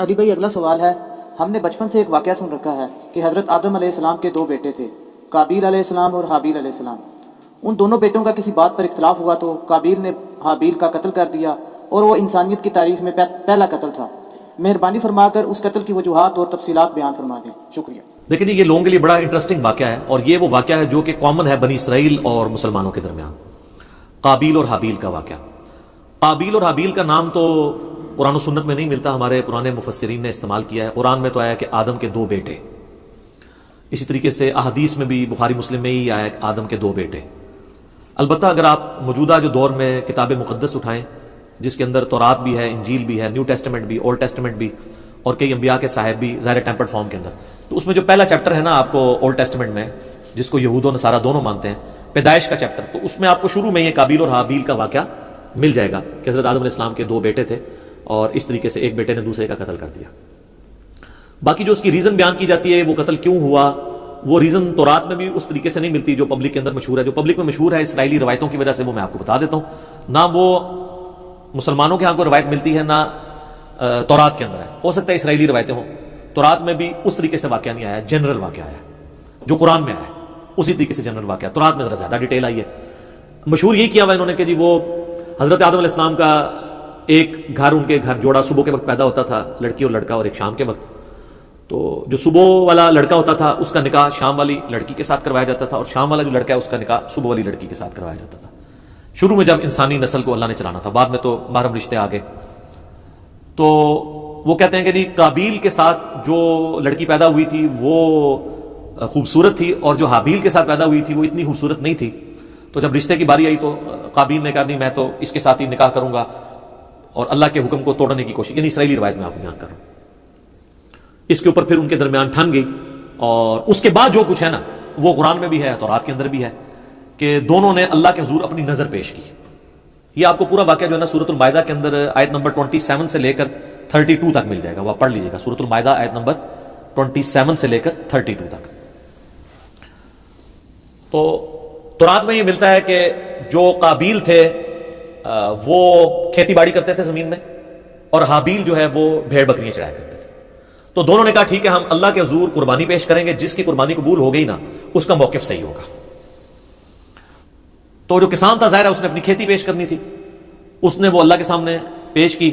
علی بھائی اگلا سوال ہے، ہم نے بچپن سے ایک واقعہ سن رکھا ہے کہ حضرت آدم علیہ السلام کے دو بیٹے تھے، قابیل علیہ السلام اور حابیل علیہ السلام۔ ان دونوں بیٹوں کا کسی بات پر اختلاف ہوا تو قابیل نے حابیل کا قتل کر دیا اور وہ انسانیت کی تاریخ میں پہلا قتل تھا۔ مہربانی فرما کر اس قتل کی وجوہات اور تفصیلات بیان فرما دیں، شکریہ۔ لیکن یہ لوگوں کے لیے بڑا انٹرسٹنگ واقعہ ہے، اور یہ وہ واقعہ ہے جو کہ کامن ہے بنی اسرائیل اور مسلمانوں کے درمیان، قابیل اور حابیل کا واقعہ۔ قابیل اور حابیل کا نام تو قرآن و سنت میں نہیں ملتا، ہمارے پرانے مفسرین نے استعمال کیا ہے۔ قرآن میں تو آیا کہ آدم کے دو بیٹے، اسی طریقے سے احادیث میں بھی بخاری مسلم میں ہی آیا کہ آدم کے دو بیٹے۔ البتہ اگر آپ موجودہ جو دور میں کتاب مقدس اٹھائیں جس کے اندر تورات بھی ہے، انجیل بھی ہے، نیو ٹیسٹمنٹ بھی، اولڈ ٹیسٹمنٹ بھی، اور کئی انبیاء کے صاحب بھی ظاہر ٹیمپرڈ فارم کے اندر، تو اس میں جو پہلا چیپٹر ہے نا آپ کو اولڈ ٹیسٹمنٹ میں، جس کو یہود و نصارہ دونوں مانتے ہیں، پیدائش کا چیپٹر، تو اس میں آپ کو شروع میں یہ قابیل اور حابیل کا واقعہ مل جائے گا کہ حضرت آدم علیہ السلام کے دو بیٹے تھے اور اس طریقے سے ایک بیٹے نے دوسرے کا قتل کر دیا۔ باقی جو اس کی ریزن بیان کی جاتی ہے وہ قتل کیوں ہوا، وہ ریزن تورات میں بھی اس طریقے سے نہیں ملتی جو پبلک کے اندر مشہور ہے۔ جو پبلک میں مشہور ہے اسرائیلی روایتوں کی وجہ سے وہ میں آپ کو بتا دیتا ہوں، نہ وہ مسلمانوں کے ہاں کو روایت ملتی ہے نہ تورات کے اندر ہے، ہو سکتا ہے اسرائیلی روایتیں ہوں۔ تورات میں بھی اس طریقے سے واقعہ نہیں آیا، جنرل واقعہ آیا جو قرآن میں آیا اسی طریقے سے جنرل واقعہ۔ تورات میں ذرا زیادہ ڈیٹیل آئی ہے۔ مشہور یہی کیا ہوا انہوں نے کہ جی وہ حضرت آدم علیہ السلام کا ایک گھر، ان کے گھر جوڑا صبح کے وقت پیدا ہوتا تھا، لڑکی اور لڑکا، اور ایک شام کے وقت۔ تو جو صبح والا لڑکا ہوتا تھا اس کا نکاح شام والی لڑکی کے ساتھ کروایا جاتا تھا، اور شام والا جو لڑکا ہے اس کا نکاح صبح والی لڑکی کے ساتھ کروایا جاتا تھا، شروع میں جب انسانی نسل کو اللہ نے چلانا تھا۔ بعد میں تو محرم رشتے آ گئے۔ تو وہ کہتے ہیں کہ جی قابیل کے ساتھ جو لڑکی پیدا ہوئی تھی وہ خوبصورت تھی، اور جو حابیل کے ساتھ پیدا ہوئی تھی وہ اتنی خوبصورت نہیں تھی۔ تو جب رشتے کی باری آئی تو قابیل نے کہا نہیں میں تو اس کے ساتھ ہی نکاح کروں گا، اور اللہ کے حکم کو توڑنے کی کوشش، یعنی اسرائیلی روایت میں آپ کو بیان کر رہا ہوں۔ اس کے اوپر پھر ان کے درمیان ٹھن گئی، اور اس کے بعد جو کچھ ہے نا وہ قرآن میں بھی ہے، تورات کے اندر بھی ہے، کہ دونوں نے اللہ کے حضور اپنی نظر پیش کی۔ یہ آپ کو پورا واقعہ جو ہے نا سورۃ المائدہ کے اندر آیت نمبر 27 سے لے کر 32 تک مل جائے گا، وہ آپ پڑھ لیجیے گا، سورۃ المائدہ آیت نمبر 27 سے لے کر 32 تک۔ تو تورات میں یہ ملتا ہے کہ جو قابیل تھے وہ کھیتی باڑی کرتے تھے زمین میں، اور حابیل جو ہے وہ بھیڑ بکریاں چرایا کرتے تھے۔ تو دونوں نے کہا ٹھیک ہے ہم اللہ کے حضور قربانی پیش کریں گے، جس کی قربانی قبول ہو گئی نا اس کا موقف صحیح ہوگا۔ تو جو کسان تھا ظاہر ہے اس نے اپنی کھیتی پیش کرنی تھی، اس نے وہ اللہ کے سامنے پیش کی،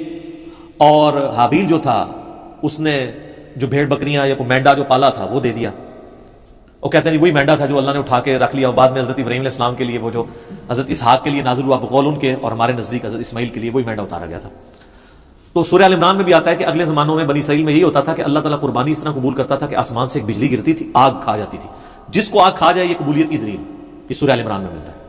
اور حابیل جو تھا اس نے جو بھیڑ بکریاں یا کوئی مینڈا جو پالا تھا وہ دے دیا۔ وہ کہتے ہیں وہی مینڈا تھا جو اللہ نے اٹھا کے رکھ لیا، اور بعد میں حضرت ابراہیم علیہ السلام کے لیے وہ جو حضرت اسحاق کے لیے نازل ہوا بقول ان کے، اور ہمارے نزدیک حضرت اسماعیل کے لیے وہی مینڈا اتارا گیا تھا۔ تو سورہ ال عمران میں بھی آتا ہے کہ اگلے زمانوں میں بنی اسرائیل میں یہی ہوتا تھا کہ اللہ تعالیٰ قربانی اس طرح قبول کرتا تھا کہ آسمان سے ایک بجلی گرتی تھی، آگ کھا جاتی تھی، جس کو آگ کھا جائے یہ قبولیت کی دلیل، یہ سورہ ال عمران میں ملتا ہے۔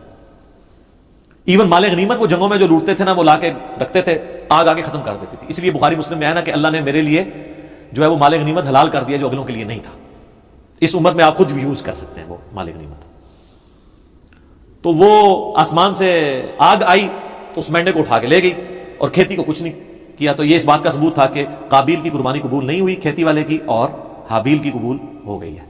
ایون مال غنیمت وہ جنگوں میں جو لوٹتے تھے نا وہ لا کے رکھتے تھے، آگ آگے ختم کر دیتی تھی۔ اس لیے بخاری مسلم میں ہے نا کہ اللہ نے میرے لیے جو ہے وہ مال غنیمت حلال کر دیا جو اگلوں کے لیے نہیں تھا، اس امت میں آپ خود بھی یوز کر سکتے ہیں وہ مال غنیمت۔ تو وہ آسمان سے آگ آئی تو اس مینڈے کو اٹھا کے لے گئی، اور کھیتی کو کچھ نہیں کیا۔ تو یہ اس بات کا ثبوت تھا کہ قابیل کی قربانی قبول نہیں ہوئی کھیتی والے کی، اور حابیل کی قبول ہو گئی ہے۔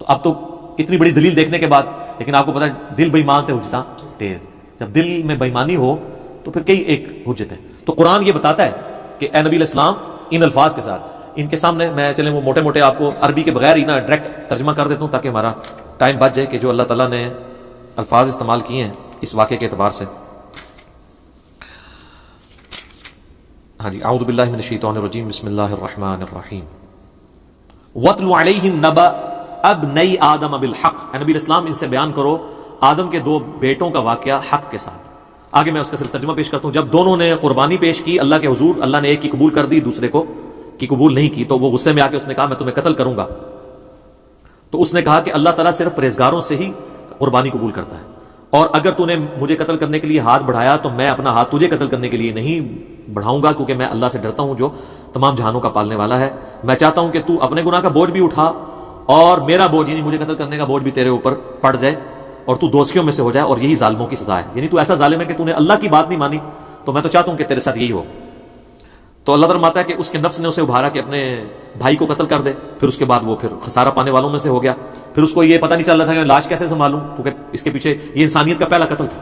تو اب تو اتنی بڑی دلیل دیکھنے کے بعد، لیکن آپ کو پتا ہے دل بے ایمان تے حجتاں ٹھیر، جب دل میں بےایمانی ہو تو پھر کئی ایک حجت ہے۔ تو قرآن یہ بتاتا ہے کہ اے نبی علیہ السلام ان الفاظ کے ساتھ، ان کے سامنے میں چلیں وہ موٹے موٹے آپ کو عربی کے بغیر ہی نا ڈائریکٹ ترجمہ کر دیتا ہوں تاکہ ہمارا ٹائم بچ جائے، کہ جو اللہ تعالیٰ نے الفاظ استعمال کیے ہیں اس واقعے کے اعتبار سے۔ ہاں جی، اعوذ باللہ من الشیطان الرجیم، بسم اللہ الرحمن الرحیم۔ وَاتْلُ عَلَيْهِمْ نَبَأَ ابْنَيْ آدَمَ بِالْحَقِّ، اے نبی علیہ السلام ان سے بیان کرو آدم کے دو بیٹوں کا واقعہ حق کے ساتھ۔ آگے میں اس کا صرف ترجمہ پیش کرتا ہوں۔ جب دونوں نے قربانی پیش کی اللہ کے حضور، اللہ نے ایک کی قبول کر دی دوسرے کو کی قبول نہیں کی، تو وہ غصے میں آ کے اس نے کہا میں تمہیں قتل کروں گا۔ تو اس نے کہا کہ اللہ تعالیٰ صرف پرہیزگاروں سے ہی قربانی قبول کرتا ہے، اور اگر تو نے مجھے قتل کرنے کے لیے ہاتھ بڑھایا تو میں اپنا ہاتھ تجھے قتل کرنے کے لیے نہیں بڑھاؤں گا، کیونکہ میں اللہ سے ڈرتا ہوں جو تمام جہانوں کا پالنے والا ہے۔ میں چاہتا ہوں کہ تو اپنے گناہ کا بوجھ بھی اٹھا، اور میرا بوجھ یعنی مجھے قتل کرنے کا بوجھ بھی تیرے اوپر پڑ جائے، اور تو دوستیوں میں سے ہو جائے، اور یہی ظالموں کی سزا ہے۔ یعنی تو ایسا ظالم ہے کہ تو نے اللہ کی بات نہیں مانی، تو میں تو چاہتا ہوں کہ تیرے ساتھ یہی ہو۔ تو اللہ تعالیٰ فرماتا ہے کہ اس کے نفس نے اسے ابھارا کہ اپنے بھائی کو قتل کر دے، پھر اس کے بعد وہ پھر خسارہ پانے والوں میں سے ہو گیا۔ پھر اس کو یہ پتہ نہیں چل رہا تھا کہ میں لاش کیسے سنبھالوں، کیونکہ اس کے پیچھے یہ انسانیت کا پہلا قتل تھا۔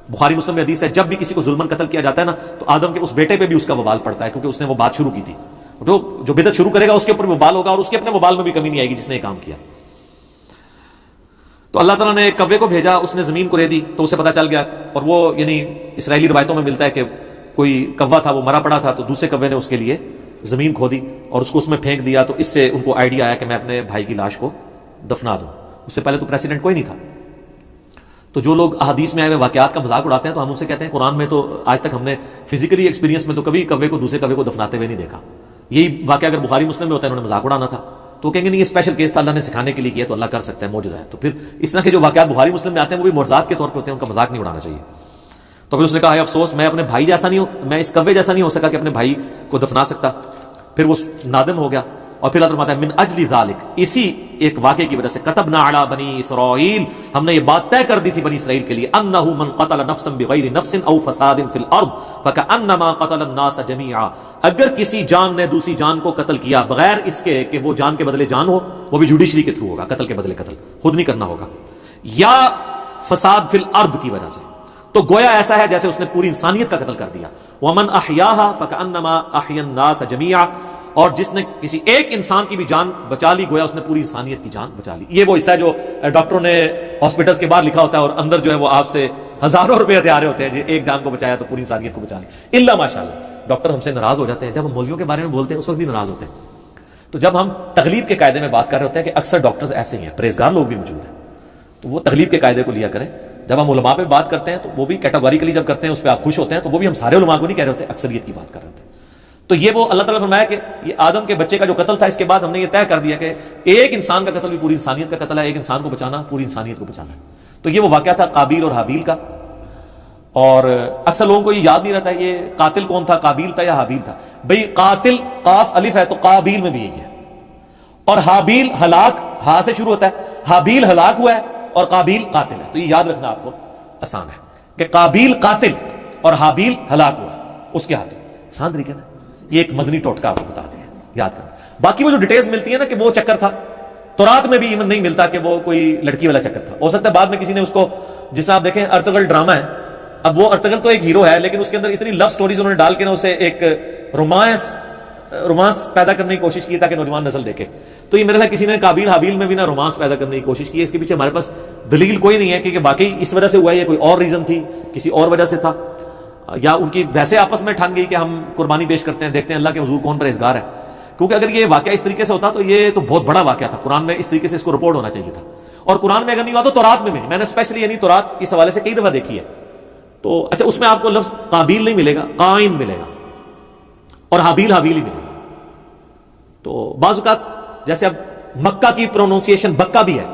بخاری مسلم میں حدیث ہے جب بھی کسی کو ظلمن قتل کیا جاتا ہے نا تو آدم کے اس بیٹے پہ بھی اس کا وبال پڑتا ہے، کیونکہ اس نے وہ بات شروع کی تھی۔ جو بدعت شروع کرے گا اس کے اوپر وبال ہوگا، اور اس کے اپنے وبال میں بھی کمی نہیں آئے گی جس نے یہ کام کیا۔ تو اللہ تعالیٰ نے کوے کو بھیجا، اس نے زمین کو ریدی، تو اسے پتا چل گیا، اور وہ یعنی اسرائیلی روایتوں میں ملتا ہے کہ کوئی کوا تھا وہ مرا پڑا تھا، تو دوسرے کوے نے اس کے لیے زمین کھودی اور اس کو اس میں پھینک دیا، تو اس سے ان کو آئیڈیا آیا کہ میں اپنے بھائی کی لاش کو دفنا دوں۔ اس سے پہلے تو پریسیڈنٹ کوئی نہیں تھا۔ تو جو لوگ احادیث میں آئے ہوئے واقعات کا مذاق اڑاتے ہیں تو ہم ان سے کہتے ہیں قرآن میں تو آج تک ہم نے فزیکلی ایکسپیرینس میں تو کبھی کوے کو دوسرے کوے کو دفناتے ہوئے نہیں دیکھا۔ یہی واقعہ اگر بخاری مسلم میں ہوتا ہے انہوں نے مذاق اڑانا تھا، تو کہیں گے نہیں یہ اسپیشل کیس تھا، اللہ نے سکھانے کے لیے کیا، تو اللہ کر سکتا ہے، معجزہ ہے۔ تو پھر اس طرح کے جو واقعات بخاری مسلم میں آتے ہیں وہ بھی معجزات کے طور پہ ہوتے ہیں، ان کا مذاق نہیں اڑانا چاہیے۔ تو پھر اس نے کہا ہے افسوس میں اپنے بھائی جیسا نہیں ہوں، میں اس کوے جیسا نہیں ہو سکا کہ اپنے بھائی کو دفنا سکتا۔ پھر وہ نادم ہو گیا، اور پھر اللہ فرماتا ہے من اجل ذالک، اسی ایک واقعے کی وجہ سے کتبنا علی بنی اسرائیل، ہم نے یہ بات طے کر دی تھی بنی اسرائیل کے لیے، انہ من قتل نفسا بغیر نفس او فساد فی الارض فکأنما قتل الناس جميعا، اگر کسی جان نے دوسری جان کو قتل کیا بغیر اس کے کہ وہ جان کے بدلے جان ہو، وہ بھی جوڈیشری کے تھرو ہوگا، قتل کے بدلے قتل خود نہیں کرنا ہوگا، یا فساد فی الارض کی وجہ سے، تو گویا ایسا ہے جیسے اس نے پوری انسانیت کا قتل کر دیا۔ ومن احیاها فکأنما احیا الناس جميعا، اور جس نے کسی ایک انسان کی بھی جان بچا لی گویا اس نے پوری انسانیت کی جان بچا لی۔ یہ وہ حصہ ہے جو ڈاکٹروں نے ہاسپٹلس کے باہر لکھا ہوتا ہے، اور اندر جو ہے وہ آپ سے ہزاروں روپے ہتھیارے ہوتے ہیں جی ایک جان کو بچایا تو پوری انسانیت کو بچا لی۔ الا ماشاءاللہ ڈاکٹر ہم سے ناراض ہو جاتے ہیں، جب ہم مولویوں کے بارے میں بولتے ہیں اس وقت بھی ناراض ہوتے ہیں۔ تو جب ہم تغلیب کے قاعدے میں بات کر رہے ہوتے ہیں کہ اکثر ڈاکٹرز ایسے ہی ہیں، پرہیزگار لوگ بھی موجود ہیں، تو وہ تغلیب کے قاعدے کو لیا کریں۔ جب ہم علماء پہ بات کرتے ہیں تو وہ بھی کیٹاگوریکلی جب کرتے ہیں اس پہ آپ خوش ہوتے ہیں، تو وہ بھی ہم سارے علماء کو نہیں کہہ رہے ہوتے، اکثریت کی بات کر رہے ہوتے ہیں۔ تو یہ وہ اللہ تعالیٰ نے فرمایا کہ یہ آدم کے بچے کا جو قتل تھا، اس کے بعد ہم نے یہ طے کر دیا کہ ایک انسان کا قتل بھی پوری انسانیت کا قتل ہے، ایک انسان کو بچانا پوری انسانیت کو بچانا ہے۔ تو یہ وہ واقعہ تھا قابیل اور حابیل کا، اور اکثر لوگوں کو یہ یاد نہیں رہتا ہے یہ قاتل کون تھا، قابیل تھا یا حابیل تھا۔ بھئی قاتل قاف الف ہے تو قابیل میں بھی یہی ہے، اور حابیل ہلاک ہا سے شروع ہوتا ہے، حابیل ہلاک ہوا ہے اور قابیل قاتل ہے۔ تو یہ یاد رکھنا آپ کو آسان ہے کہ قابیل قاتل اور حابیل ہلاک ہوا اس کے ہاتھوں، آسان طریقے نا۔ یہ ایک مدنی ٹوٹکا آپ کو بتاتے ہیں، یاد کرنا۔ باقی وہ جو ڈیٹیلز ملتی ہے نا کہ وہ چکر تھا، تورات میں بھی ایون نہیں ملتا کہ وہ کوئی لڑکی والا چکر تھا۔ ہو سکتا ہے بعد میں کسی نے اس کو، جس آپ دیکھیں ارطغرل ڈرامہ ہے، اب وہ ارطغرل تو ایک ہیرو ہے لیکن اس کے اندر اتنی لو سٹوریز انہوں نے ڈال کے نا اسے ایک رومانس پیدا کرنے کی کوشش کی تاکہ نوجوان نسل دیکھے۔ تو یہ میرے خیال کسی نے قابیل حابیل میں بھی نا رومانس پیدا کرنے کی کوشش کی ہے۔ اس کے پیچھے ہمارے پاس دلیل کوئی نہیں ہے کہ واقعی اس وجہ سے ہوا ہے یا کوئی اور ریزن تھی، کسی اور وجہ سے تھا، یا ان کی ویسے آپس میں ٹھان گئی کہ ہم قربانی پیش کرتے ہیں، دیکھتے ہیں اللہ کے حضور کون پرہیزگار ہے۔ کیونکہ اگر یہ واقعہ اس طریقے سے ہوتا تو یہ تو بہت بڑا واقعہ تھا، قرآن میں اس طریقے سے اس کو رپورٹ ہونا چاہیے تھا، اور قرآن میں اگر نہیں ہوا تو تورات میں بھی نہیں۔ میں نے اسپیشلی یعنی تورات اس حوالے سے کئی دفعہ دیکھی ہے، تو اچھا اس میں آپ کو لفظ قابیل نہیں ملے گا، قائن ملے گا، اور حابیل حابیل ہی ملے گا۔ تو بعض اوقات جیسے اب مکہ کی پروننسیشن بکہ بھی ہے،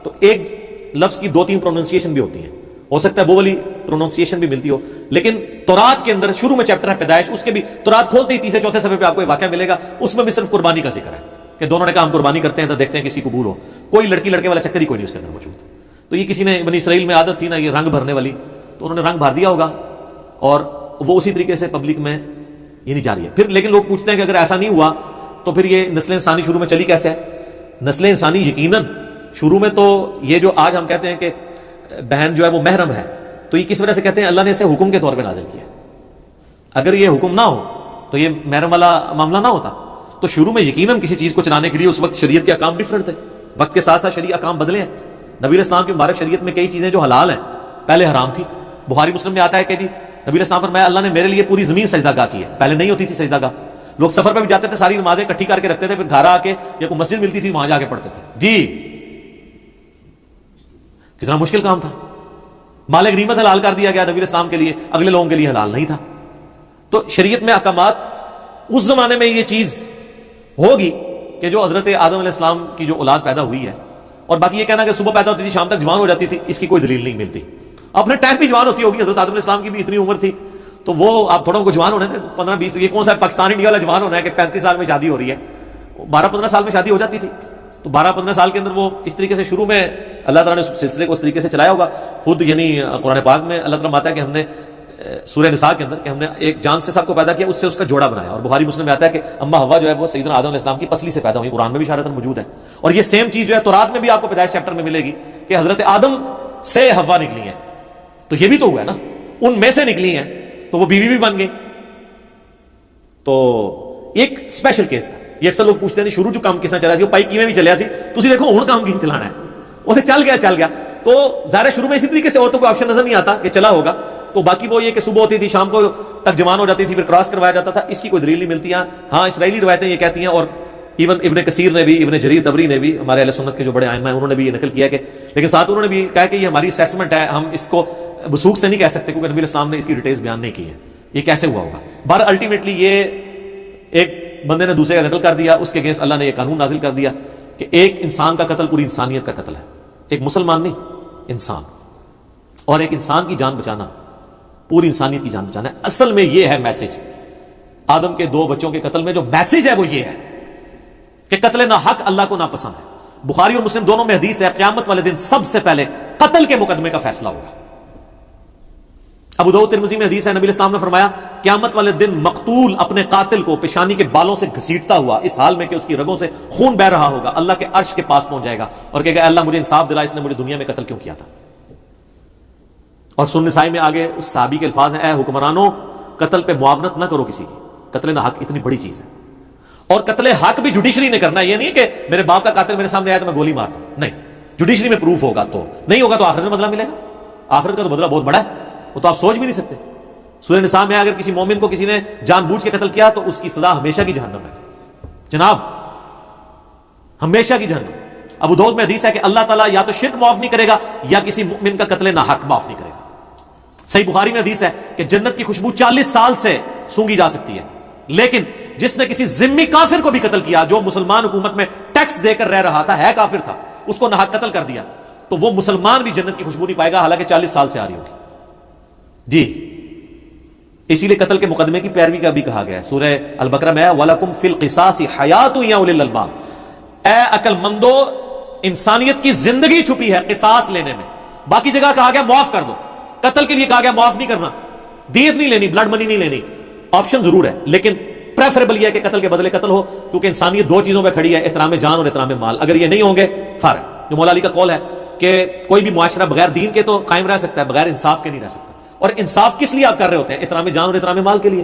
تو ایک لفظ کی دو تین پروننسیشن بھی ہوتی ہیں، ہو سکتا ہے وہ والی پروننسیشن بھی ملتی ہو، لیکن تورات کے اندر شروع میں چیپٹر ہے پیدائش، اس کے بھی تورات کھولتے ہی تیسرے چوتھے صفحے پہ آپ کو ایک واقعہ ملے گا، اس میں بھی صرف قربانی کا ذکر ہے کہ دونوں نے کہا ہم قربانی کرتے ہیں تو دیکھتے ہیں کسی قبول ہو۔ کوئی لڑکی لڑکے والا چکر ہی کوئی نہیں اس کے اندر موجود۔ تو یہ کسی نے بنی اسرائیل میں عادت تھی نا یہ رنگ بھرنے والی، تو انہوں نے رنگ بھر دیا ہوگا اور وہ اسی طریقے سے پبلک میں یہ نہیں جاری ہے۔ پھر لیکن لوگ پوچھتے ہیں کہ اگر ایسا نہیں ہوا تو پھر یہ نسل انسانی شروع میں چلی کیسے ہے؟ نسل انسانی یقیناً شروع میں تو یہ جو آج ہم کہتے ہیں کہ بہن جو ہے وہ محرم ہے، تو یہ کس وجہ سے کہتے ہیں؟ اللہ نے اسے حکم کے طور پہ نازل کیا۔ اگر یہ حکم نہ ہو تو یہ محرم والا معاملہ نہ ہوتا۔ تو شروع میں یقیناً کسی چیز کو چلانے کے لیے اس وقت شریعت کے احکام ڈیفرنٹ تھے، وقت کے ساتھ ساتھ شریعت احکام بدلے ہیں۔ نبی علیہ السلام کی مبارک شریعت میں کئی چیزیں جو حلال ہیں پہلے حرام تھی۔ بخاری مسلم میں آتا ہے کہ جی نبی علیہ السلام فرمایا اللہ نے میرے لیے پوری زمین سجدہ گاہ کی ہے، پہلے نہیں ہوتی تھی سجدہ گاہ۔ لوگ سفر پہ بھی جاتے تھے، ساری نمازیں اکٹھی کر کے رکھتے تھے، پھر گھر آ کے یا کوئی مسجد ملتی تھی وہاں جا کے پڑھتے تھے۔ جی کتنا مشکل کام تھا۔ مال غنیمت حلال کر دیا گیا نبی علیہ السلام کے لیے، اگلے لوگوں کے لیے حلال نہیں تھا۔ تو شریعت میں احکامات اس زمانے میں یہ چیز ہوگی کہ جو حضرت آدم علیہ السلام کی جو اولاد پیدا ہوئی ہے، اور باقی یہ کہنا کہ صبح پیدا ہوتی تھی شام تک جوان ہو جاتی تھی، اس کی کوئی دلیل نہیں ملتی۔ اپنے ٹائم بھی جوان ہوتی ہوگی، حضرت آدم علیہ السلام کی بھی اتنی عمر تھی، تو وہ آپ تھوڑا ان کو جوان ہونے تھے 15-20، یہ کون سا پاکستان انڈیا والا جوان ہونا ہے کہ 35 سال میں شادی ہو رہی ہے، 12-15 سال میں شادی ہو جاتی تھی۔ تو 12-15 سال کے اندر وہ اس طریقے سے شروع میں اللہ تعالیٰ نے اس سلسلے کو اس طریقے سے چلایا ہوگا۔ خود یعنی قرآن پاک میں اللہ تعالیٰ آتا ہے کہ ہم نے سورہ نساء کے اندر کہ ہم نے ایک جان سے سب کو پیدا کیا، اس سے اس کا جوڑا بنایا، اور بخاری مسلم میں آتا ہے کہ اما حوا جو ہے وہ سیدنا آدم علیہ السلام کی پسلی سے پیدا ہوئی، قرآن میں بھی اشارتاً موجود ہے۔ اور یہ سیم چیز جو ہے تورات میں بھی آپ کو پیدائش چیپٹر میں ملے گی کہ حضرت آدم سے حوا نکلی ہیں، تو یہ بھی تو ہوا ہے نا، ان میں سے نکلی ہیں تو وہ بیوی بھی بن گئی۔ تو ایک سپیشل کیس تھا. یہ اکثر لوگ پوچھتے ہیں شروع جو کام کس طرح چلا سی, وہ پائی کیویں بھی چلیا سی, تسی دیکھو ہن کام کیوں چلانا ہے, اسے چل گیا. تو ظاہر شروع میں اسی طریقے سے عورتوں کو آپشن نظر نہیں آتا کہ چلا ہوگا, تو باقی وہ یہ کہ صبح ہوتی تھی شام کو تک جوان ہو جاتی تھی, پھر کراس کروایا جاتا تھا. اس کی کوئی دلیل نہیں ملتی. ہاں اسرائیلی روایتیں یہ کہتی ہیں, اور ایون ابن کثیر نے بھی, ابن جریر طبری نے بھی, ہمارے اہل سنت کے جو بڑے ائمہ ہیں انہوں نے بھی یہ نقل کیا کہ, لیکن ساتھ انہوں نے بھی کہا کہ یہ ہماری اسیسمنٹ ہے, ہم اس کو وثوق سے نہیں کہہ سکتے کیونکہ نبی علیہ السلام نے اس کی ڈیٹیلز بیان نہیں کی ہیں, یہ کیسے ہوا ہوگا. بہر الٹیمیٹلی یہ ایک بندے نے دوسرے کا قتل کر دیا, اس کے اگینسٹ اللہ نے یہ قانون نازل کر دیا کہ ایک انسان کا قتل پوری انسانیت کا قتل ہے, ایک مسلمان نہیں, انسان. اور ایک انسان کی جان بچانا پوری انسانیت کی جان بچانا ہے. اصل میں یہ ہے میسج آدم کے 2 بچوں کے قتل میں, جو میسج ہے وہ یہ ہے کہ قتل ناحق اللہ کو ناپسند ہے. بخاری اور مسلم دونوں میں حدیث ہے, قیامت والے دن سب سے پہلے قتل کے مقدمے کا فیصلہ ہوگا. ابو داؤد ترمذی میں حدیث ہے, نبی اسلام نے فرمایا قیامت والے دن مقتول اپنے قاتل کو پیشانی کے بالوں سے گھسیٹتا ہوا اس حال میں کہ اس کی رگوں سے خون بہ رہا ہوگا, اللہ کے عرش کے پاس پہنچ جائے گا اور کہے گا اللہ مجھے انصاف دلا, اس نے مجھے دنیا میں قتل کیوں کیا تھا. اور سنن نسائی میں آگے اس صحابی کے الفاظ ہیں, اے حکمرانوں قتل پہ معاونت نہ کرو کسی کی, قتل ناحق اتنی بڑی چیز ہے. اور قتل حق بھی جوڈیشری نے کرنا ہے, یہ نہیں ہے کہ میرے باپ کا قاتل میرے سامنے آیا تو میں گولی مارتا ہوں, نہیں, جوڈیشری میں پروف ہوگا, تو نہیں ہوگا تو آخرت میں بدلہ ملے گا. آخرت کا تو بدلہ بہت بڑا ہے, وہ تو آپ سوچ بھی نہیں سکتے. سورہ نساء میں اگر کسی مومن کو کسی نے جان بوجھ کے قتل کیا تو اس کی سزا ہمیشہ کی جہنم ہے جناب, ہمیشہ کی جہنم. ابو داؤد میں حدیث ہے کہ اللہ تعالیٰ یا تو شرک معاف نہیں کرے گا یا کسی مومن کا قتل ناحق معاف نہیں کرے گا. صحیح بخاری میں حدیث ہے کہ جنت کی خوشبو 40 سال سے سونگی جا سکتی ہے, لیکن جس نے کسی ذمہ کافر کو بھی قتل کیا, جو مسلمان حکومت میں ٹیکس دے کر رہ رہا تھا, ہے کافر تھا, اس کو ناحق قتل کر دیا, تو وہ مسلمان بھی جنت کی خوشبو نہیں پائے گا, حالانکہ 40 سال سے آ رہی ہوگی. جی اسی لیے قتل کے مقدمے کی پیروی کا بھی کہا گیا ہے. سورہ البقرہ میں وَلَكُمْ فِي الْقِصَاصِ حَيَاتٌ يَا أُولِي الْأَلْبَابِ, اے عقل مندو انسانیت کی زندگی چھپی ہے قصاص لینے میں. باقی جگہ کہا گیا معاف کر دو, قتل کے لیے کہا گیا معاف نہیں کرنا, دیت نہیں لینی, بلڈ منی نہیں لینی. آپشن ضرور ہے لیکن پریفریبل یہ ہے کہ قتل کے بدلے قتل ہو, کیونکہ انسانیت 2 چیزوں پہ کھڑی ہے, احترام جان اور احترام مال. اگر یہ نہیں ہوں گے فرق, جو مولا علی کا قول ہے کہ کوئی بھی معاشرہ بغیر دین کے تو قائم رہ سکتا ہے, بغیر انصاف کے نہیں رہ سکتا. اور انصاف کس لیے آپ کر رہے ہوتے ہیں؟ احترام جان اور احترام مال کے لیے.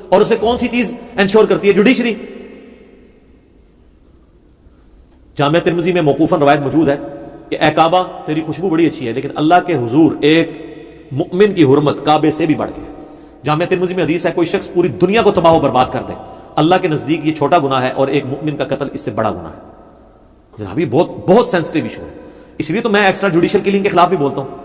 اور اسے کون سی چیز انشور کرتی ہے؟ جوڈیشری. جامعہ ترمذی میں موقوفاً روایت موجود ہے کہ اے کعبہ تیری خوشبو بڑی اچھی ہے, لیکن اللہ کے حضور ایک مؤمن کی حرمت کعبے سے بھی بڑھ گئی. جامعہ ترمذی میں حدیث ہے کوئی شخص پوری دنیا کو تباہ و برباد کر دے, اللہ کے نزدیک یہ چھوٹا گناہ ہے, اور ایک مؤمن کا قتل اس سے بڑا گناہ ہے. جناب یہ بہت بہت سینسٹیو ایشو ہے. اس لیے تو میں ایکسٹرا جوڈیشل کلنگ کے خلاف بھی بولتا ہوں.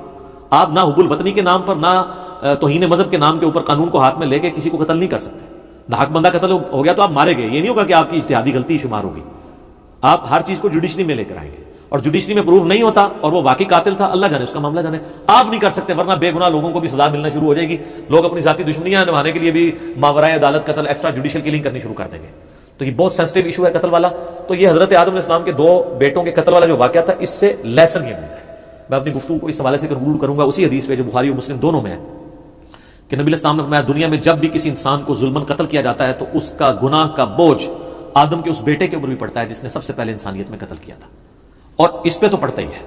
آپ نہ حب الوطنی کے نام پر, نہ توہین مذہب کے نام کے اوپر قانون کو ہاتھ میں لے کے کسی کو قتل نہیں کر سکتے. ناحق بندہ قتل ہو گیا تو آپ مارے گئے, یہ نہیں ہوگا کہ آپ کی اجتہادی غلطی شمار ہوگی. آپ ہر چیز کو جوڈیشری میں لے کر آئیں گے, اور جوڈیشری میں پروف نہیں ہوتا اور وہ واقعی قاتل تھا, اللہ جانے اس کا معاملہ جانے, آپ نہیں کر سکتے, ورنہ بے گناہ لوگوں کو بھی سزا ملنا شروع ہو جائے گی. لوگ اپنی ذاتی دشمنیاں نبھانے کے لیے بھی ماورائے عدالت قتل, ایکسٹرا جوڈیشل کلنگ کرنی شروع کر دیں گے. تو یہ بہت سینسٹیو ایشو ہے قتل والا. تو یہ حضرت آدم علیہ السلام کے 2 بیٹوں کے قتل والا جو واقعہ تھا, اس سے لیسن یہ ملتا ہے. میں اپنی گفتگو کو اس حوالے سے کنکلوڈ کروں گا اسی حدیث پہ جو بخاری اور مسلم دونوں میں ہے کہ نبی علیہ السلام نے فرمایا دنیا میں جب بھی کسی انسان کو ظلماً قتل کیا جاتا ہے تو اس کا گناہ کا بوجھ آدم کے اس بیٹے کے اوپر بھی پڑتا ہے جس نے سب سے پہلے انسانیت میں قتل کیا تھا, اور اس پہ تو پڑتا ہی ہے.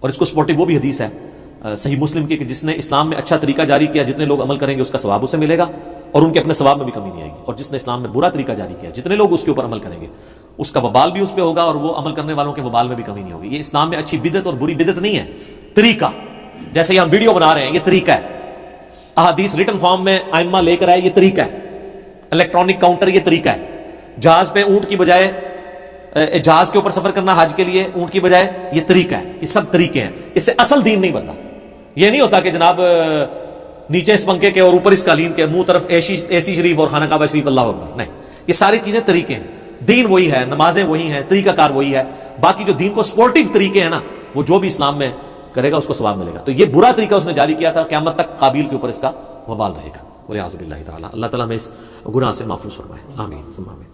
اور اس کو سپورٹنگ وہ بھی حدیث ہے صحیح مسلم کی کہ جس نے اسلام میں اچھا طریقہ جاری کیا, جتنے لوگ عمل کریں گے اس کا ثواب اسے ملے گا, اور ان کے اپنے ثواب میں بھی کمی نہیں آئے گی. اور جس نے اسلام میں برا طریقہ جاری کیا, جتنے لوگ اس کے اوپر عمل کریں گے اس کا وبال بھی اس پہ ہوگا, اور وہ عمل کرنے والوں کے وبال میں بھی کمی نہیں ہوگی. یہ اسلام میں اچھی بدعت اور بری بدعت نہیں ہے, طریقہ. جیسے یہ ہم ویڈیو بنا رہے ہیں, یہ طریقہ ہے. احادیث ریٹن فارم میں ائمہ لے کر آئے, یہ طریقہ ہے. الیکٹرانک کاؤنٹر, یہ طریقہ ہے. جہاز پہ اونٹ کی بجائے, جہاز کے اوپر سفر کرنا حج کے لیے اونٹ کی بجائے, یہ طریقہ ہے. یہ سب طریقے ہیں, اس سے اصل دین نہیں بنتا. یہ نہیں ہوتا کہ جناب نیچے اس پنکھے کے اور اوپر اس قالین کے, منہ طرف اے سی شریف اور خانہ کعبہ شریف, اللہ اکبر. نہیں, یہ ساری چیزیں طریقے ہیں. دین وہی ہے, نمازیں وہی ہیں, طریقہ کار وہی ہے. باقی جو دین کو سپورٹیو طریقے ہیں نا, وہ جو بھی اسلام میں کرے گا اس کو ثواب ملے گا. تو یہ برا طریقہ اس نے جاری کیا تھا, قیامت تک قابیل کے اوپر اس کا وبال رہے گا. وَلِعَاذُ بِاللَّهِ تَعَالَى. اللہ تعالیٰ میں اس گناہ سے محفوظ فرمائے. آمین ثم آمین.